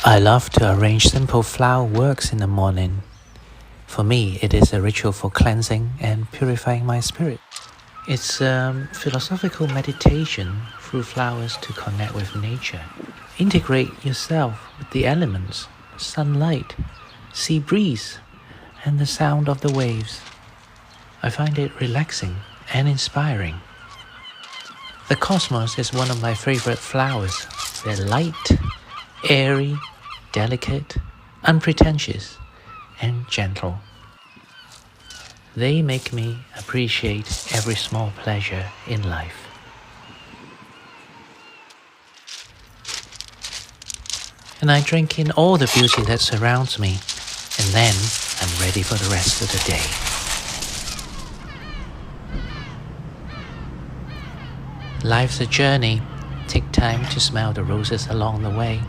I love to arrange simple flower works in the morning. For me, it is a ritual for cleansing and purifying my spirit. It's a philosophical meditation through flowers to connect with nature. Integrate yourself with the elements, sunlight, sea breeze, and the sound of the waves. I find it relaxing and inspiring. The cosmos is one of my favorite flowers. They're light, airy, delicate, unpretentious, and gentle. They make me appreciate every small pleasure in life. And I drink in all the beauty that surrounds me, and then I'm ready for the rest of the day. Life's a journey. Take time to smell the roses along the way.